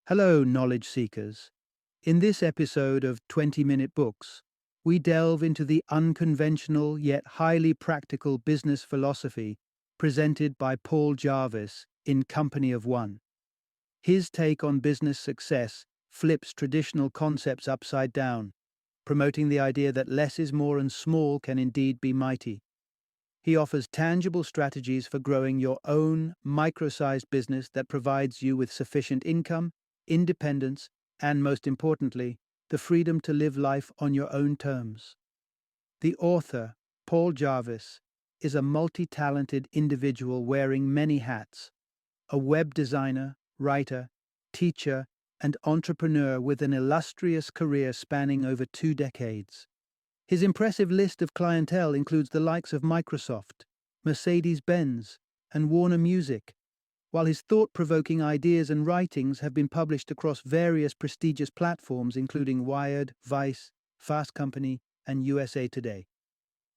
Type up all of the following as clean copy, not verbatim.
Hello, knowledge seekers. In this episode of 20-Minute Books, we delve into the unconventional yet highly practical business philosophy presented by Paul Jarvis in Company of One. His take on business success flips traditional concepts upside down, promoting the idea that less is more and small can indeed be mighty. He offers tangible strategies for growing your own micro-sized business that provides you with sufficient income, independence, and most importantly, the freedom to live life on your own terms. The author, Paul Jarvis, is a multi-talented individual wearing many hats: a web designer, writer, teacher, and entrepreneur with an illustrious career spanning over 2 decades. His impressive list of clientele includes the likes of Microsoft, Mercedes-Benz, and Warner Music, while his thought-provoking ideas and writings have been published across various prestigious platforms including Wired, Vice, Fast Company, and USA Today.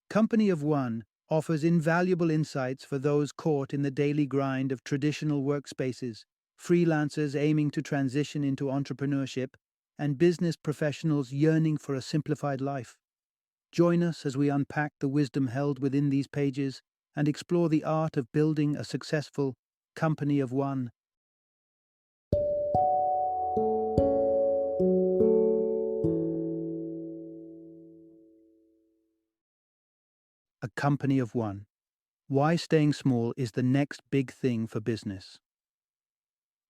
Company of One offers invaluable insights for those caught in the daily grind of traditional workspaces, freelancers aiming to transition into entrepreneurship, and business professionals yearning for a simplified life. Join us as we unpack the wisdom held within these pages and explore the art of building a successful company of one. A company of one. Why staying small is the next big thing for business.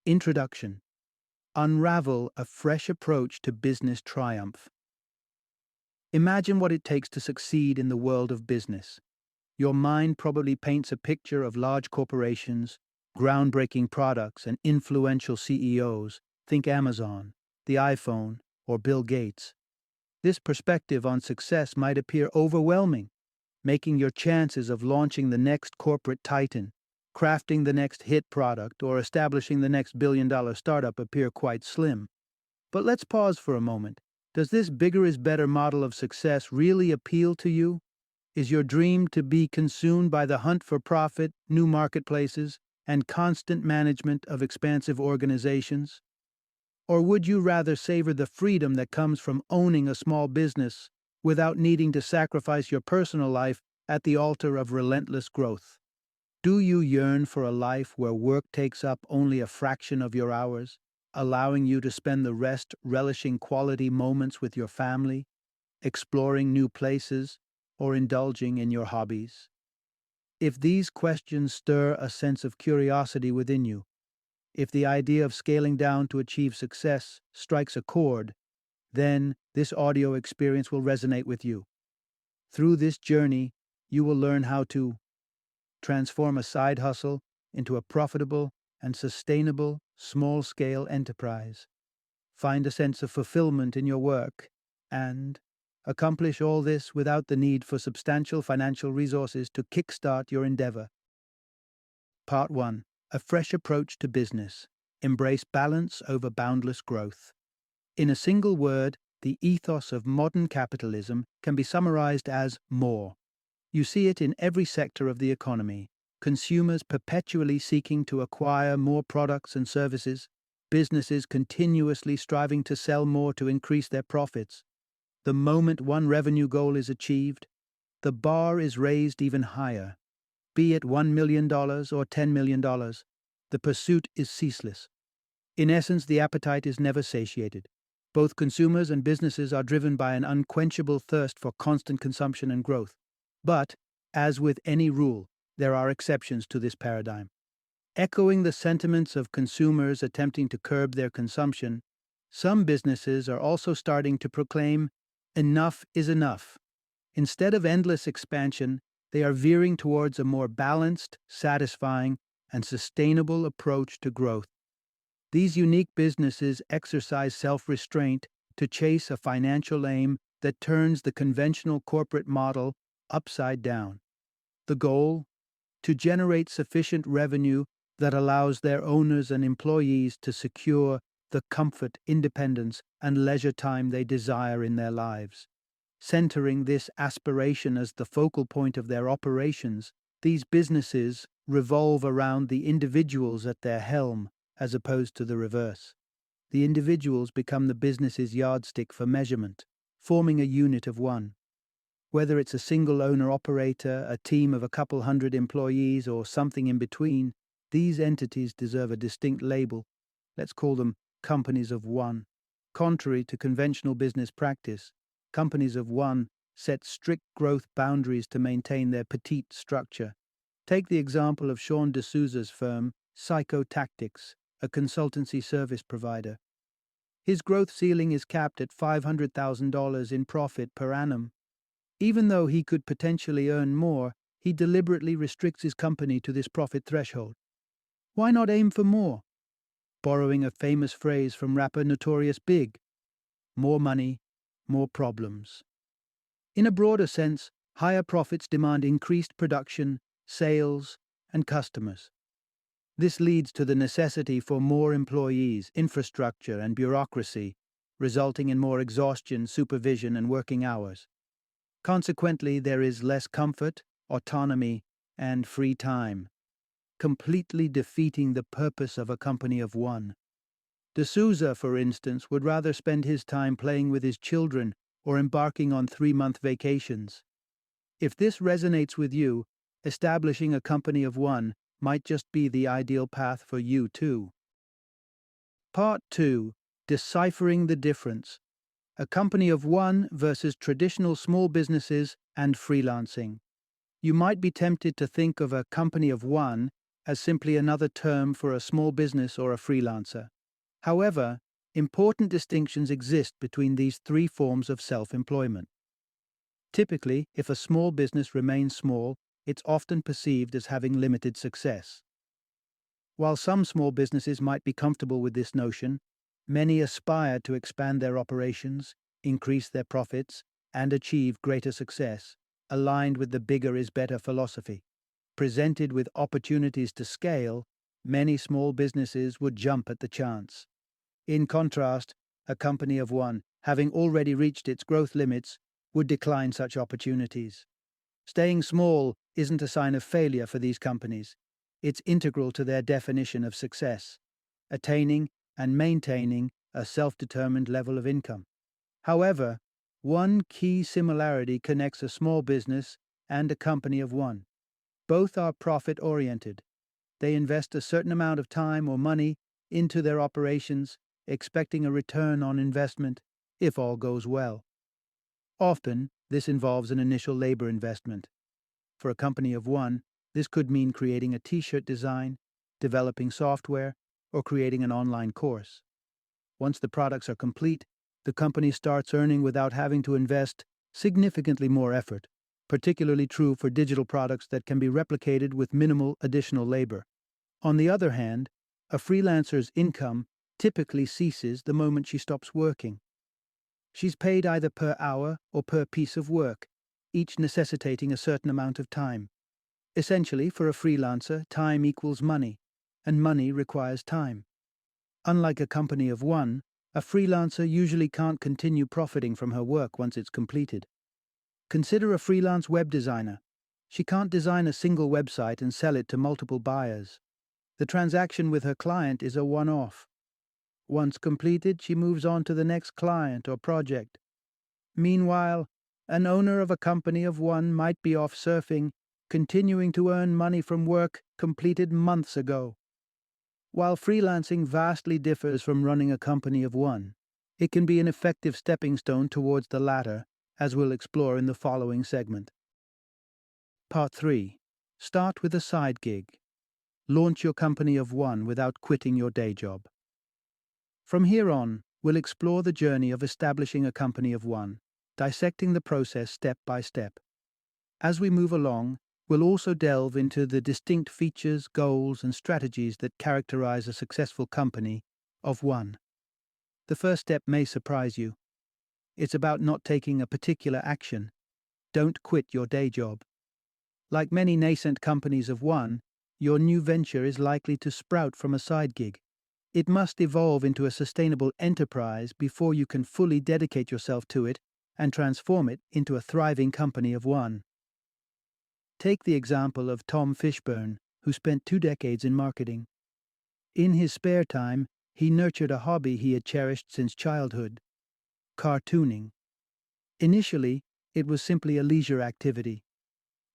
Introduction. Unravel a fresh approach to business triumph. Imagine what it takes to succeed in the world of business. Your mind probably paints a picture of large corporations, groundbreaking products, and influential CEOs. Think Amazon, the iPhone, or Bill Gates. This perspective on success might appear overwhelming, making your chances of launching the next corporate titan, crafting the next hit product, or establishing the next billion-dollar startup appear quite slim. But let's pause for a moment. Does this bigger is better model of success really appeal to you? Is your dream to be consumed by the hunt for profit, new marketplaces, and constant management of expansive organizations? Or would you rather savor the freedom that comes from owning a small business without needing to sacrifice your personal life at the altar of relentless growth? Do you yearn for a life where work takes up only a fraction of your hours, allowing you to spend the rest relishing quality moments with your family, exploring new places, or indulging in your hobbies? If these questions stir a sense of curiosity within you, if the idea of scaling down to achieve success strikes a chord, then this audio experience will resonate with you. Through this journey, you will learn how to transform a side hustle into a profitable and sustainable small-scale enterprise, find a sense of fulfillment in your work, and accomplish all this without the need for substantial financial resources to kickstart your endeavor. Part 1. A fresh approach to business. Embrace balance over boundless growth. In a single word, the ethos of modern capitalism can be summarized as more. You see it in every sector of the economy. Consumers perpetually seeking to acquire more products and services, businesses continuously striving to sell more to increase their profits. The moment one revenue goal is achieved, the bar is raised even higher. Be it $1 million or $10 million, the pursuit is ceaseless. In essence, the appetite is never satiated. Both consumers and businesses are driven by an unquenchable thirst for constant consumption and growth. But, as with any rule, there are exceptions to this paradigm. Echoing the sentiments of consumers attempting to curb their consumption, some businesses are also starting to proclaim, "Enough is enough." Instead of endless expansion, they are veering towards a more balanced, satisfying, and sustainable approach to growth. These unique businesses exercise self-restraint to chase a financial aim that turns the conventional corporate model upside down. The goal? To generate sufficient revenue that allows their owners and employees to secure the comfort, independence, and leisure time they desire in their lives. Centering this aspiration as the focal point of their operations, these businesses revolve around the individuals at their helm, as opposed to the reverse. The individuals become the business's yardstick for measurement, forming a unit of one. Whether it's a single owner-operator, a team of a couple hundred employees, or something in between, these entities deserve a distinct label. Let's call them companies of one. Contrary to conventional business practice, companies of one set strict growth boundaries to maintain their petite structure. Take the example of Sean D'Souza's firm, Psychotactics, a consultancy service provider. His growth ceiling is capped at $500,000 in profit per annum. Even though he could potentially earn more, he deliberately restricts his company to this profit threshold. Why not aim for more? Borrowing a famous phrase from rapper Notorious Big, more money, more problems. In a broader sense, higher profits demand increased production, sales, and customers. This leads to the necessity for more employees, infrastructure, and bureaucracy, resulting in more exhaustion, supervision, and working hours. Consequently, there is less comfort, autonomy, and free time, completely defeating the purpose of a company of one. D'Souza, for instance, would rather spend his time playing with his children or embarking on 3-month vacations. If this resonates with you, establishing a company of one might just be the ideal path for you too. Part 2. Deciphering the difference. A company of one versus traditional small businesses and freelancing. You might be tempted to think of a company of one as simply another term for a small business or a freelancer. However, important distinctions exist between these three forms of self-employment. Typically, if a small business remains small, it's often perceived as having limited success. While some small businesses might be comfortable with this notion, many aspire to expand their operations, increase their profits, and achieve greater success, aligned with the bigger is better philosophy. Presented with opportunities to scale, many small businesses would jump at the chance. In contrast, a company of one, having already reached its growth limits, would decline such opportunities. Staying small isn't a sign of failure for these companies. It's integral to their definition of success, attaining and maintaining a self-determined level of income. However, one key similarity connects a small business and a company of one. Both are profit-oriented. They invest a certain amount of time or money into their operations, expecting a return on investment if all goes well. Often, this involves an initial labor investment. For a company of one, this could mean creating a t-shirt design, developing software, or creating an online course. Once the products are complete, the company starts earning without having to invest significantly more effort, particularly true for digital products that can be replicated with minimal additional labor. On the other hand, a freelancer's income typically ceases the moment she stops working. She's paid either per hour or per piece of work, each necessitating a certain amount of time. Essentially, for a freelancer, time equals money, and money requires time. Unlike a company of one, a freelancer usually can't continue profiting from her work once it's completed. Consider a freelance web designer. She can't design a single website and sell it to multiple buyers. The transaction with her client is a one-off. Once completed, she moves on to the next client or project. Meanwhile, an owner of a company of one might be off surfing, continuing to earn money from work completed months ago. While freelancing vastly differs from running a company of one, it can be an effective stepping stone towards the latter, as we'll explore in the following segment. Part 3. Start with a side gig. Launch your company of one without quitting your day job. From here on, we'll explore the journey of establishing a company of one, dissecting the process step by step. As we move along, we'll also delve into the distinct features, goals, and strategies that characterize a successful company of one. The first step may surprise you. It's about not taking a particular action. Don't quit your day job. Like many nascent companies of one, your new venture is likely to sprout from a side gig. It must evolve into a sustainable enterprise before you can fully dedicate yourself to it and transform it into a thriving company of one. Take the example of Tom Fishburne, who spent 2 decades in marketing. In his spare time, He nurtured a hobby he had cherished since childhood: cartooning. Initially, it was simply a leisure activity.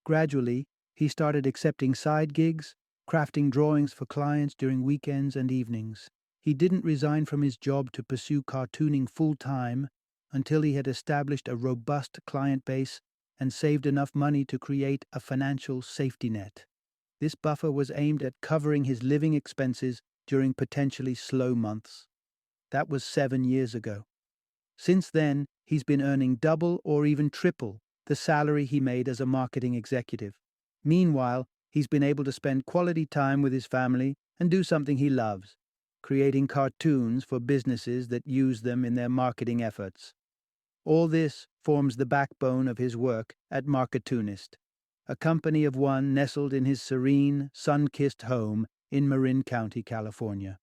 Gradually, he started accepting side gigs, crafting drawings for clients during weekends and evenings. He didn't resign from his job to pursue cartooning full time until he had established a robust client base and saved enough money to create a financial safety net. This buffer was aimed at covering his living expenses during potentially slow months. That was 7 years ago. Since then, he's been earning double or even triple the salary he made as a marketing executive. Meanwhile, he's been able to spend quality time with his family and do something he loves: creating cartoons for businesses that use them in their marketing efforts. All this forms the backbone of his work at Marketoonist, a company of one nestled in his serene, sun-kissed home in Marin County, California.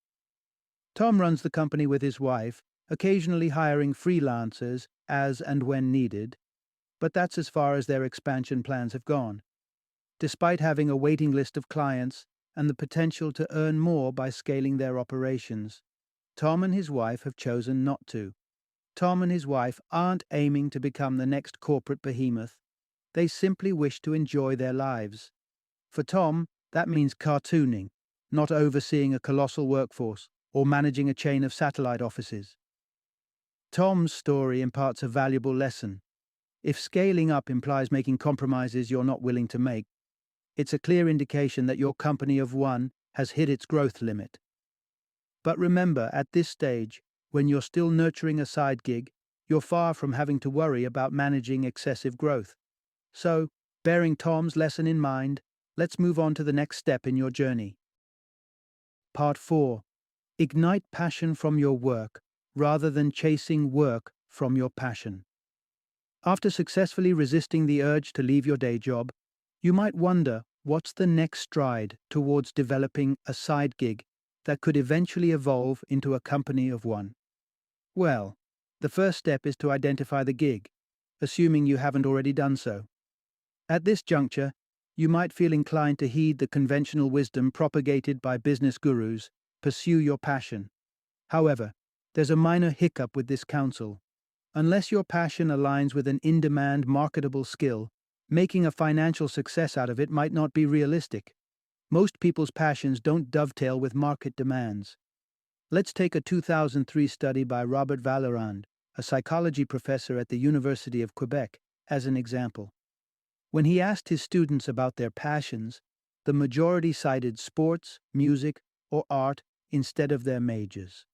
Tom runs the company with his wife, occasionally hiring freelancers as and when needed, but that's as far as their expansion plans have gone. Despite having a waiting list of clients and the potential to earn more by scaling their operations, Tom and his wife have chosen not to. Tom and his wife aren't aiming to become the next corporate behemoth. They simply wish to enjoy their lives. For Tom, that means cartooning, not overseeing a colossal workforce or managing a chain of satellite offices. Tom's story imparts a valuable lesson. If scaling up implies making compromises you're not willing to make, it's a clear indication that your company of one has hit its growth limit. But remember, at this stage, when you're still nurturing a side gig, you're far from having to worry about managing excessive growth. So, bearing Tom's lesson in mind, let's move on to the next step in your journey. Part 4. Ignite passion from your work rather than chasing work from your passion. After successfully resisting the urge to leave your day job, you might wonder what's the next stride towards developing a side gig that could eventually evolve into a company of one. Well, the first step is to identify the gig, assuming you haven't already done so. At this juncture, you might feel inclined to heed the conventional wisdom propagated by business gurus: pursue your passion. However, there's a minor hiccup with this counsel. Unless your passion aligns with an in-demand marketable skill, making a financial success out of it might not be realistic. Most people's passions don't dovetail with market demands. Let's take a 2003 study by Robert Vallerand, a psychology professor at the University of Quebec, as an example. When he asked his students about their passions, the majority cited sports, music, or art instead of their majors.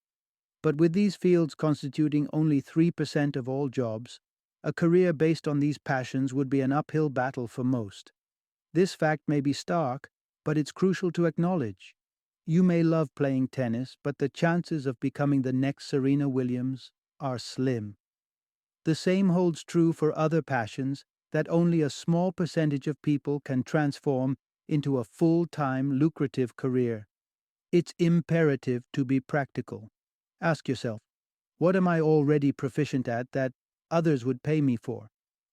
But with these fields constituting only 3% of all jobs, a career based on these passions would be an uphill battle for most. This fact may be stark, but it's crucial to acknowledge. You may love playing tennis, but the chances of becoming the next Serena Williams are slim. The same holds true for other passions that only a small percentage of people can transform into a full-time, lucrative career. It's imperative to be practical. Ask yourself, what am I already proficient at that others would pay me for?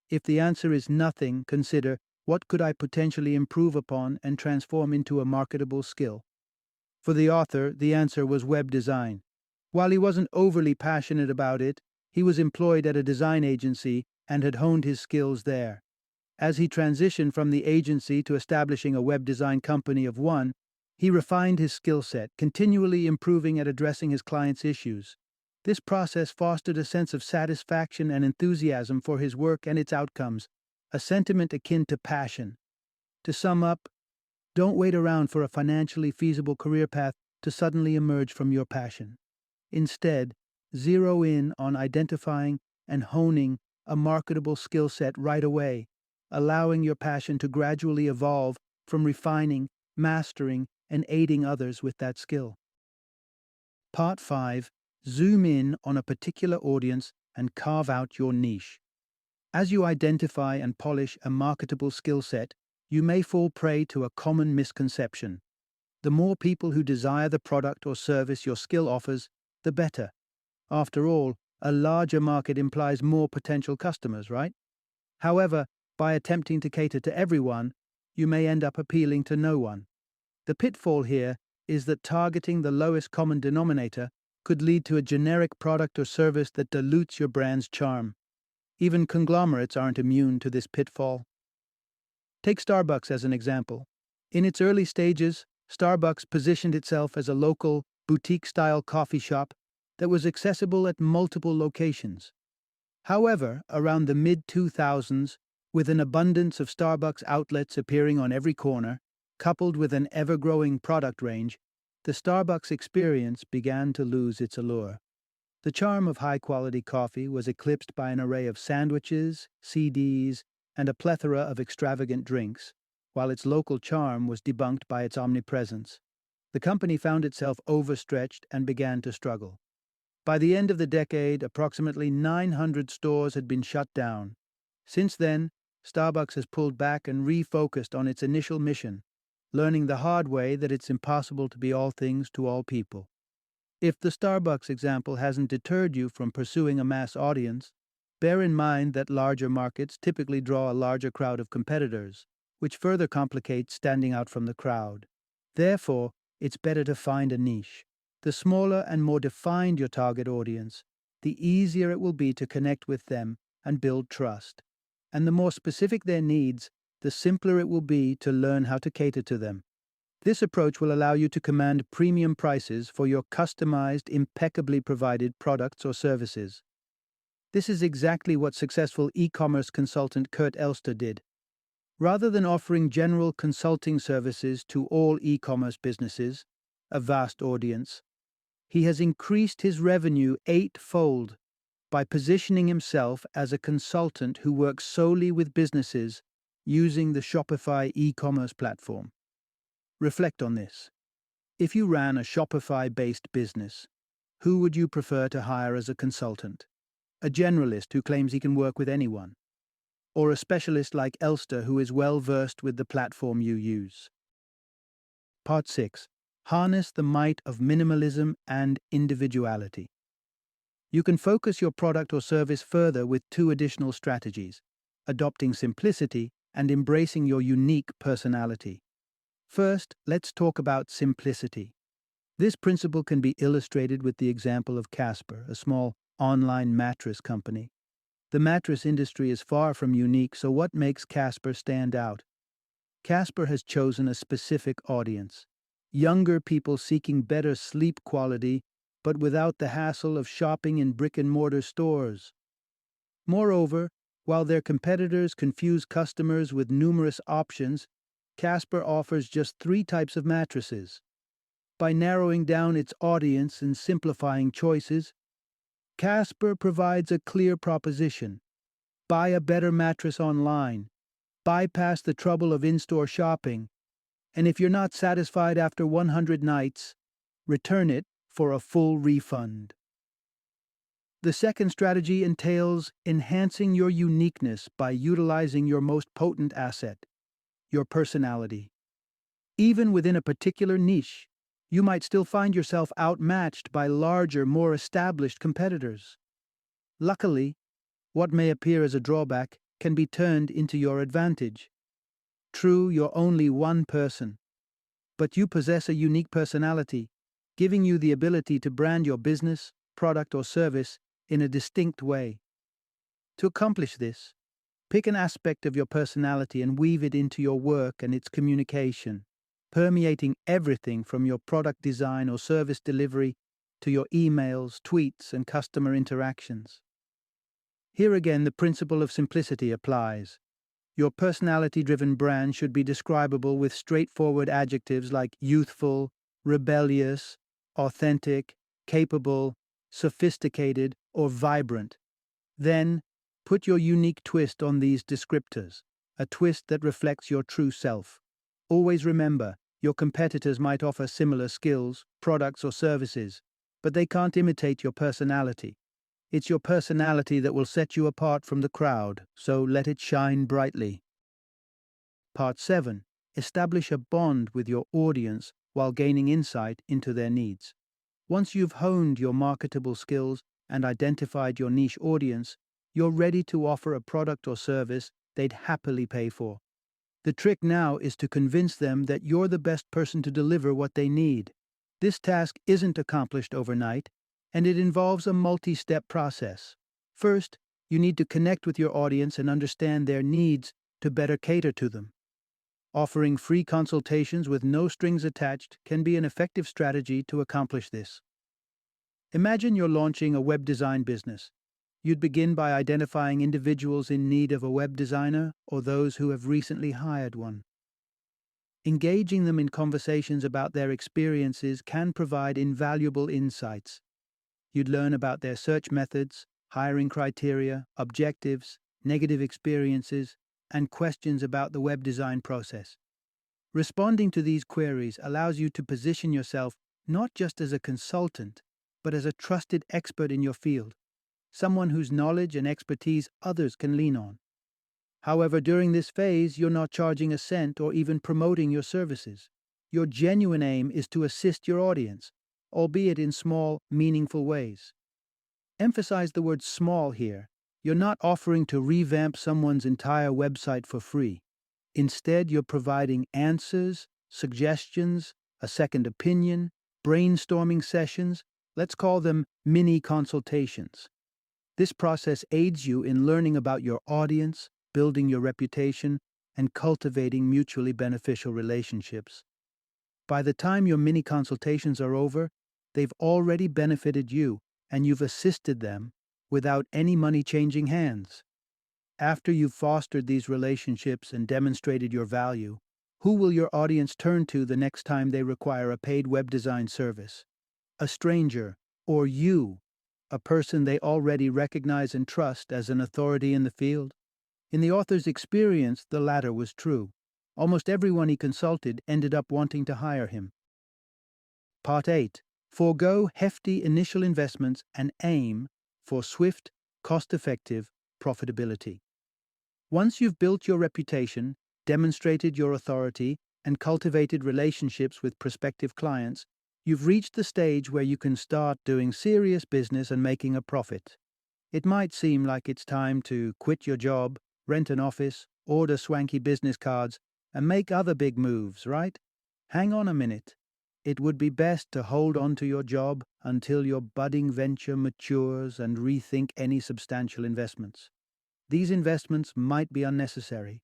If the answer is nothing, consider, what could I potentially improve upon and transform into a marketable skill? For the author, the answer was web design. While he wasn't overly passionate about it, he was employed at a design agency and had honed his skills there. As he transitioned from the agency to establishing a web design company of one, he refined his skill set, continually improving at addressing his clients' issues. This process fostered a sense of satisfaction and enthusiasm for his work and its outcomes, a sentiment akin to passion. To sum up, don't wait around for a financially feasible career path to suddenly emerge from your passion. Instead, zero in on identifying and honing a marketable skill set right away, allowing your passion to gradually evolve from refining, mastering, and aiding others with that skill. Part 5. Zoom in on a particular audience and carve out your niche. As you identify and polish a marketable skill set, you may fall prey to a common misconception. The more people who desire the product or service your skill offers, the better. After all, a larger market implies more potential customers, right? However, by attempting to cater to everyone, you may end up appealing to no one. The pitfall here is that targeting the lowest common denominator could lead to a generic product or service that dilutes your brand's charm. Even conglomerates aren't immune to this pitfall. Take Starbucks as an example. In its early stages, Starbucks positioned itself as a local, boutique-style coffee shop that was accessible at multiple locations. However, around the mid-2000s, with an abundance of Starbucks outlets appearing on every corner, coupled with an ever-growing product range, the Starbucks experience began to lose its allure. The charm of high-quality coffee was eclipsed by an array of sandwiches, CDs, and a plethora of extravagant drinks, while its local charm was debunked by its omnipresence. The company found itself overstretched and began to struggle. By the end of the decade, approximately 900 stores had been shut down. Since then, Starbucks has pulled back and refocused on its initial mission, learning the hard way that it's impossible to be all things to all people. If the Starbucks example hasn't deterred you from pursuing a mass audience, bear in mind that larger markets typically draw a larger crowd of competitors, which further complicates standing out from the crowd. Therefore, it's better to find a niche. The smaller and more defined your target audience, the easier it will be to connect with them and build trust. And the more specific their needs, the simpler it will be to learn how to cater to them. This approach will allow you to command premium prices for your customized, impeccably provided products or services. This is exactly what successful e-commerce consultant Kurt Elster did. Rather than offering general consulting services to all e-commerce businesses, a vast audience, he has increased his revenue eightfold by positioning himself as a consultant who works solely with businesses using the Shopify e-commerce platform. Reflect on this. If you ran a Shopify-based business, who would you prefer to hire as a consultant? A generalist who claims he can work with anyone? Or a specialist like Elster who is well versed with the platform you use? Part 6. Harness the might of minimalism and individuality. You can focus your product or service further with two additional strategies: adopting simplicity and embracing your unique personality. First, let's talk about simplicity. This principle can be illustrated with the example of Casper, a small online mattress company. The mattress industry is far from unique, so what makes Casper stand out? Casper has chosen a specific audience: younger people seeking better sleep quality, but without the hassle of shopping in brick-and-mortar stores. Moreover, while their competitors confuse customers with numerous options, Casper offers just 3 types of mattresses. By narrowing down its audience and simplifying choices, Casper provides a clear proposition: buy a better mattress online, bypass the trouble of in-store shopping, and if you're not satisfied after 100 nights, return it for a full refund. The second strategy entails enhancing your uniqueness by utilizing your most potent asset: your personality. Even within a particular niche, you might still find yourself outmatched by larger, more established competitors. Luckily, what may appear as a drawback can be turned into your advantage. True, you're only one person, but you possess a unique personality, giving you the ability to brand your business, product, or service in a distinct way. To accomplish this, pick an aspect of your personality and weave it into your work and its communication, permeating everything from your product design or service delivery to your emails, tweets, and customer interactions. Here again, the principle of simplicity applies. Your personality-driven brand should be describable with straightforward adjectives like youthful, rebellious, authentic, capable, sophisticated, or vibrant. Then, put your unique twist on these descriptors, a twist that reflects your true self. Always remember, your competitors might offer similar skills, products, or services, but they can't imitate your personality. It's your personality that will set you apart from the crowd, so let it shine brightly. Part 7. Establish a bond with your audience while gaining insight into their needs. Once you've honed your marketable skills and identified your niche audience, you're ready to offer a product or service they'd happily pay for. The trick now is to convince them that you're the best person to deliver what they need. This task isn't accomplished overnight. and it involves a multi-step process. First, you need to connect with your audience and understand their needs to better cater to them. Offering free consultations with no strings attached can be an effective strategy to accomplish this. Imagine you're launching a web design business. You'd begin by identifying individuals in need of a web designer or those who have recently hired one. Engaging them in conversations about their experiences can provide invaluable insights. You'd learn about their search methods, hiring criteria, objectives, negative experiences, and questions about the web design process. Responding to these queries allows you to position yourself not just as a consultant, but as a trusted expert in your field, someone whose knowledge and expertise others can lean on. However, during this phase, you're not charging a cent or even promoting your services. Your genuine aim is to assist your audience, albeit in small, meaningful ways. Emphasize the word small here. You're not offering to revamp someone's entire website for free. Instead, you're providing answers, suggestions, a second opinion, brainstorming sessions. Let's call them mini consultations. This process aids you in learning about your audience, building your reputation, and cultivating mutually beneficial relationships. By the time your mini consultations are over, they've already benefited you, and you've assisted them without any money changing hands. After you've fostered these relationships and demonstrated your value, who will your audience turn to the next time they require a paid web design service? A stranger, or you, a person they already recognize and trust as an authority in the field? In the author's experience, the latter was true. Almost everyone he consulted ended up wanting to hire him. Part 8. Forego hefty initial investments and aim for swift, cost-effective profitability. Once you've built your reputation, demonstrated your authority, and cultivated relationships with prospective clients, you've reached the stage where you can start doing serious business and making a profit. It might seem like it's time to quit your job, rent an office, order swanky business cards, and make other big moves, right? Hang on a minute. It would be best to hold on to your job until your budding venture matures and rethink any substantial investments. These investments might be unnecessary.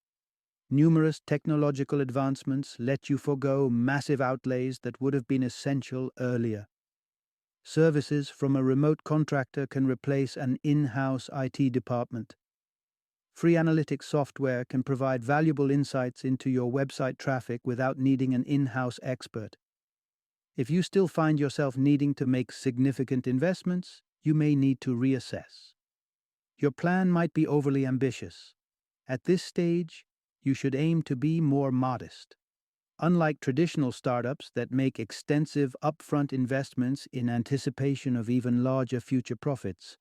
Numerous technological advancements let you forego massive outlays that would have been essential earlier. Services from a remote contractor can replace an in-house IT department. Free analytics software can provide valuable insights into your website traffic without needing an in-house expert. If you still find yourself needing to make significant investments, you may need to reassess. Your plan might be overly ambitious. At this stage, you should aim to be more modest. Unlike traditional startups that make extensive upfront investments in anticipation of even larger future profits,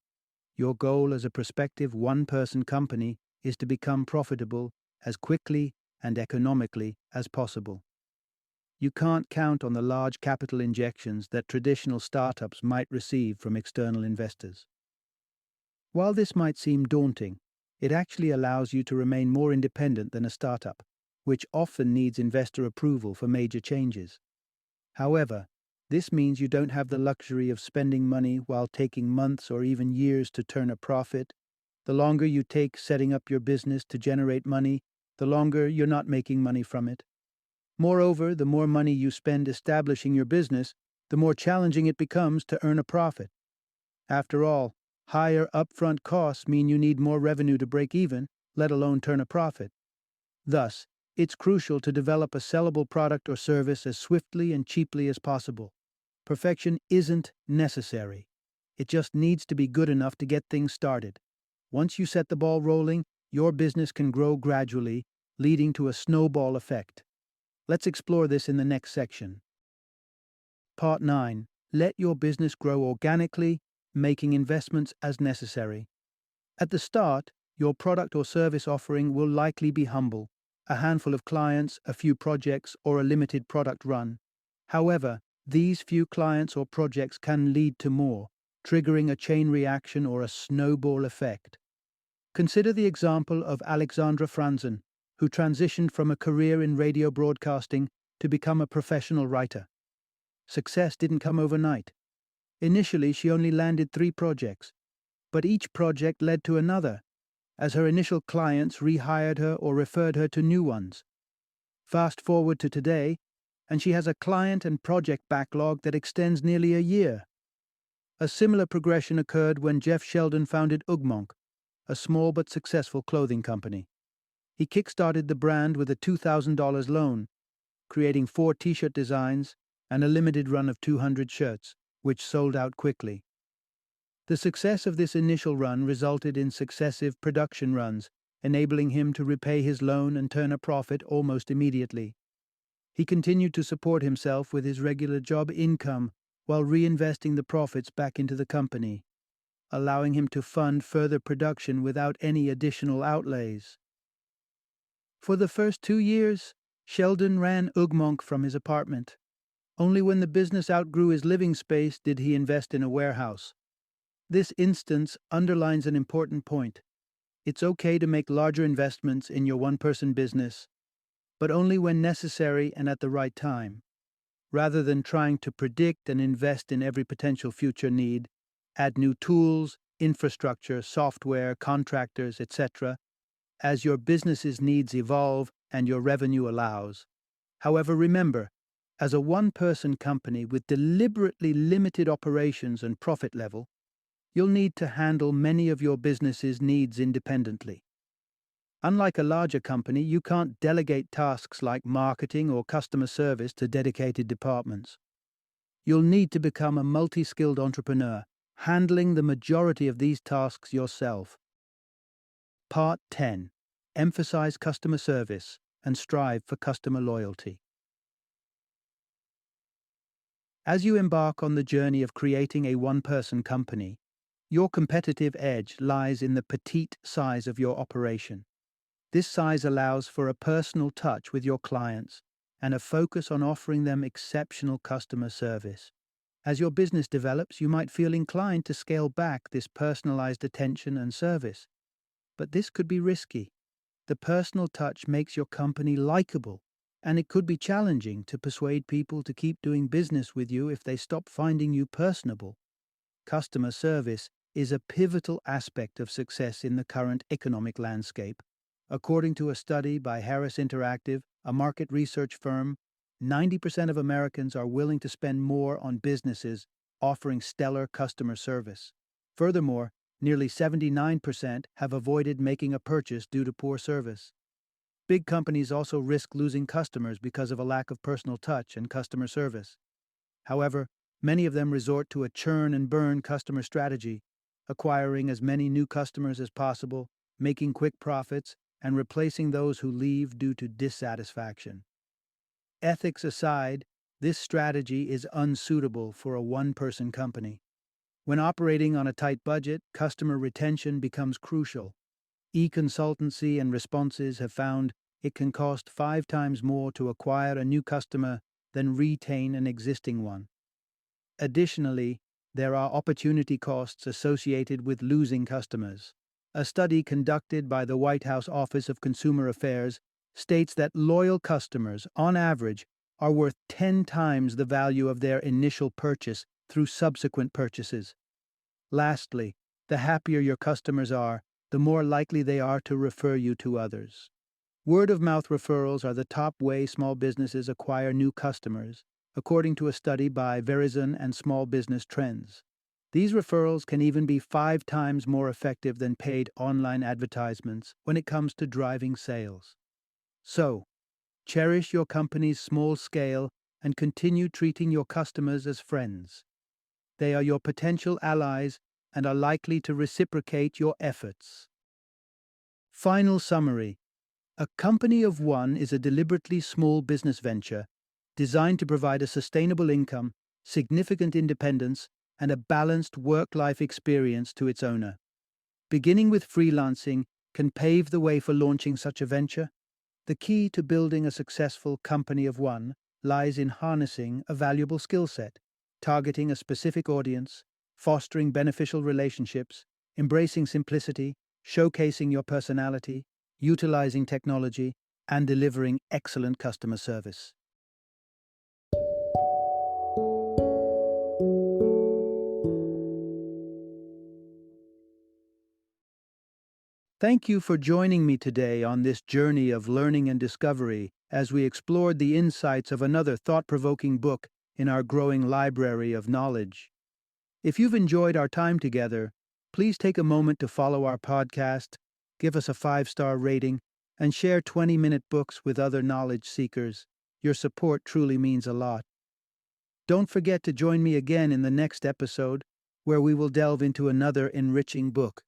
your goal as a prospective one-person company is to become profitable as quickly and economically as possible. You can't count on the large capital injections that traditional startups might receive from external investors. While this might seem daunting, it actually allows you to remain more independent than a startup, which often needs investor approval for major changes. However, this means you don't have the luxury of spending money while taking months or even years to turn a profit. The longer you take setting up your business to generate money, the longer you're not making money from it. Moreover, the more money you spend establishing your business, the more challenging it becomes to earn a profit. After all, higher upfront costs mean you need more revenue to break even, let alone turn a profit. Thus, it's crucial to develop a sellable product or service as swiftly and cheaply as possible. Perfection isn't necessary. It just needs to be good enough to get things started. Once you set the ball rolling, your business can grow gradually, leading to a snowball effect. Let's explore this in the next section. Part 9. Let your business grow organically, making investments as necessary. At the start, your product or service offering will likely be humble, a handful of clients, a few projects, or a limited product run. However, these few clients or projects can lead to more, triggering a chain reaction or a snowball effect. Consider the example of Alexandra Franzen, who transitioned from a career in radio broadcasting to become a professional writer. Success didn't come overnight. Initially, she only landed 3 projects, but each project led to another, as her initial clients rehired her or referred her to new ones. Fast forward to today, and she has a client and project backlog that extends nearly a year. A similar progression occurred when Jeff Sheldon founded Ugmonk, a small but successful clothing company. He kickstarted the brand with a $2,000 loan, creating 4 t-shirt designs and a limited run of 200 shirts, which sold out quickly. The success of this initial run resulted in successive production runs, enabling him to repay his loan and turn a profit almost immediately. He continued to support himself with his regular job income while reinvesting the profits back into the company, allowing him to fund further production without any additional outlays. For the first 2 years, Sheldon ran Ugmonk from his apartment. Only when the business outgrew his living space did he invest in a warehouse. This instance underlines an important point. It's okay to make larger investments in your one-person business, but only when necessary and at the right time. Rather than trying to predict and invest in every potential future need, add new tools, infrastructure, software, contractors, etc., as your business's needs evolve and your revenue allows. However, remember, as a one-person company with deliberately limited operations and profit level, you'll need to handle many of your business's needs independently. Unlike a larger company, you can't delegate tasks like marketing or customer service to dedicated departments. You'll need to become a multi-skilled entrepreneur, handling the majority of these tasks yourself. Part 10. Emphasize customer service and strive for customer loyalty. As you embark on the journey of creating a one-person company, your competitive edge lies in the petite size of your operation. This size allows for a personal touch with your clients and a focus on offering them exceptional customer service. As your business develops, you might feel inclined to scale back this personalized attention and service. But this could be risky. The personal touch makes your company likable, and it could be challenging to persuade people to keep doing business with you if they stop finding you personable. Customer service is a pivotal aspect of success in the current economic landscape. According to a study by Harris Interactive, a market research firm, 90% of Americans are willing to spend more on businesses offering stellar customer service. Furthermore, nearly 79% have avoided making a purchase due to poor service. Big companies also risk losing customers because of a lack of personal touch and customer service. However, many of them resort to a churn and burn customer strategy, acquiring as many new customers as possible, making quick profits, and replacing those who leave due to dissatisfaction. Ethics aside, this strategy is unsuitable for a one-person company. When operating on a tight budget, customer retention becomes crucial. E-consultancy and responses have found it can cost 5 times more to acquire a new customer than retain an existing one. Additionally, there are opportunity costs associated with losing customers. A study conducted by the White House Office of Consumer Affairs states that loyal customers, on average, are worth 10 times the value of their initial purchase through subsequent purchases. Lastly, the happier your customers are, the more likely they are to refer you to others. Word-of-mouth referrals are the top way small businesses acquire new customers, according to a study by Verizon and Small Business Trends. These referrals can even be 5 times more effective than paid online advertisements when it comes to driving sales. So, cherish your company's small scale and continue treating your customers as friends. They are your potential allies and are likely to reciprocate your efforts. Final summary. A company of one is a deliberately small business venture designed to provide a sustainable income, significant independence, and a balanced work-life experience to its owner. Beginning with freelancing can pave the way for launching such a venture. The key to building a successful company of one lies in harnessing a valuable skill set, targeting a specific audience, fostering beneficial relationships, embracing simplicity, showcasing your personality, utilizing technology, and delivering excellent customer service. Thank you for joining me today on this journey of learning and discovery as we explored the insights of another thought provoking book in our growing library of knowledge. If you've enjoyed our time together, please take a moment to follow our podcast, give us a 5-star rating, and share 20-minute books with other knowledge seekers. Your support truly means a lot. Don't forget to join me again in the next episode, where we will delve into another enriching book.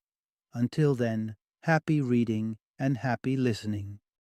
Until then, happy reading and happy listening.